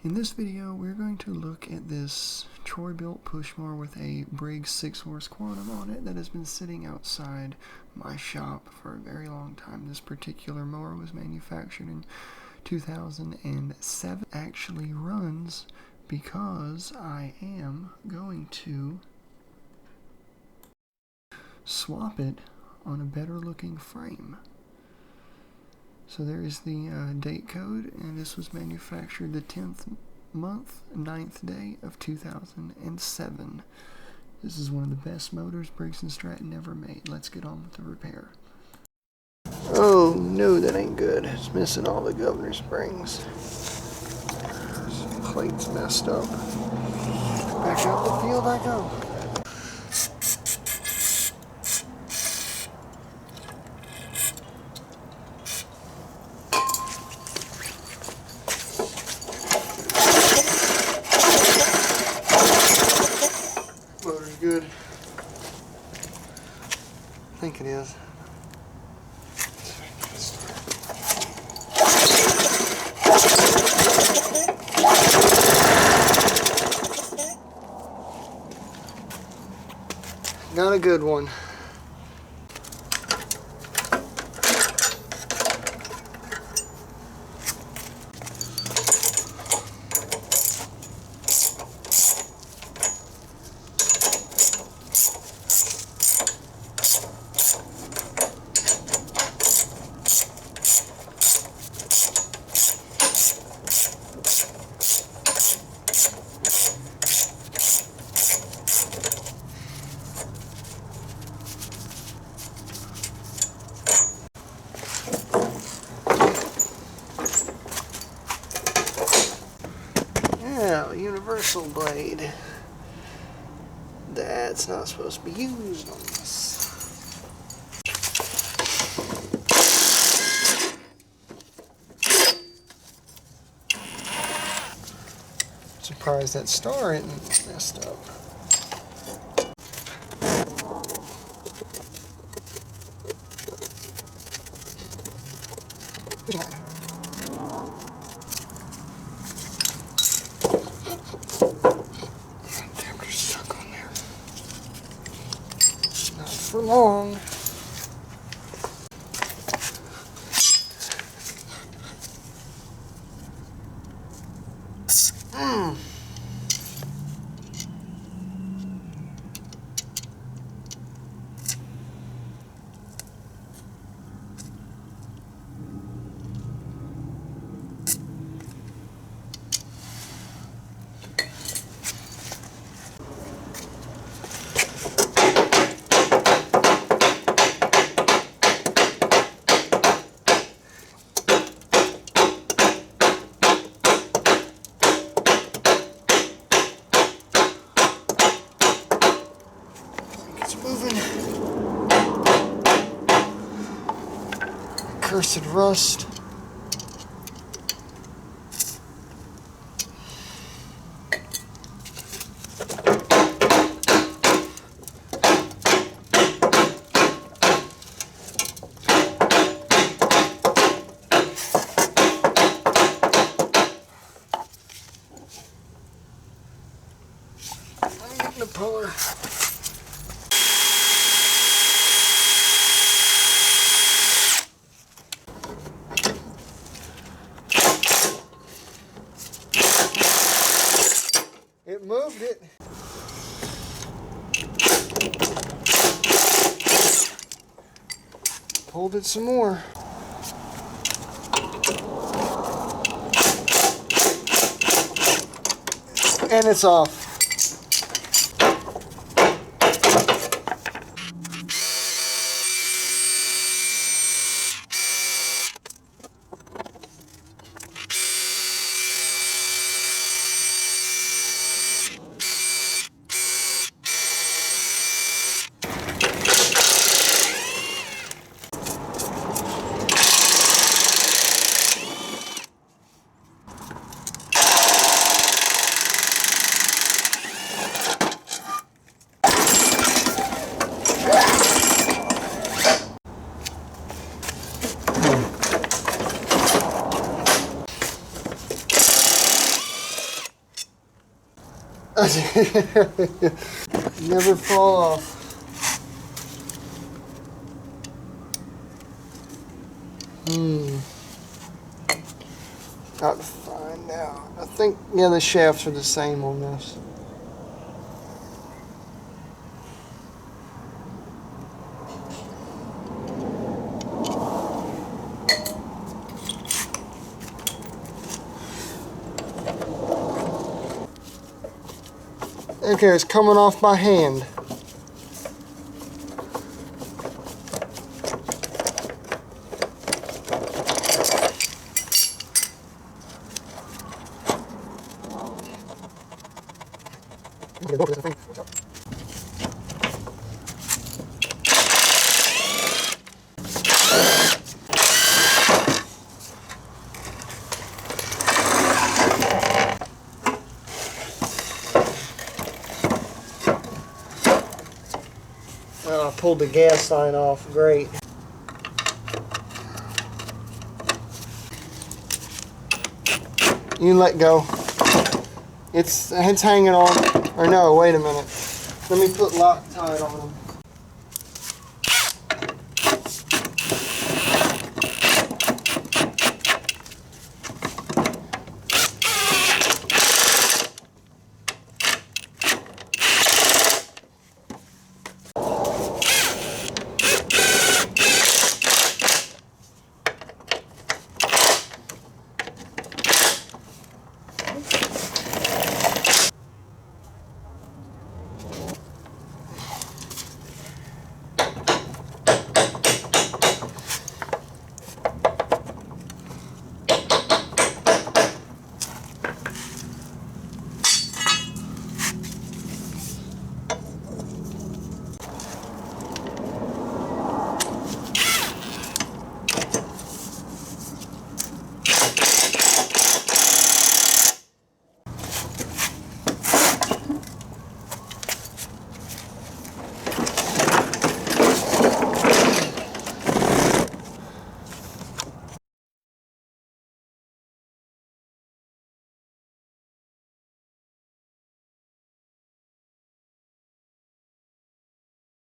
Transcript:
In this video, we're going to look at this Troy-built push mower with a Briggs 6-horse Quantum on it that has been sitting outside my shop for a very long time. This particular mower was manufactured in 2007. Actually runs because I am going to swap it on a better looking frame. So there is the date code, and this was manufactured the 10th month, 9th day of 2007. This is one of the best motors Briggs and Stratton ever made. Let's get on with the repair. Oh no, that ain't good. It's missing all the governor springs. Some plates messed up. Back out the field I go. Motor's good. I think it is. Not a good one. Yeah, universal blade. That's not supposed to be used on this. Surprised that star isn't messed up. For long. Cursed rust. I'm getting a puller. It moved it. Pulled it some more. And it's off. Never fall off. Got to find out. I think, yeah, the shafts are the same on this. Okay, it's coming off my hand. Oh, I pulled the gas line off. Great. You let go. It's hanging on. Or no, wait a minute. Let me put Loctite on them.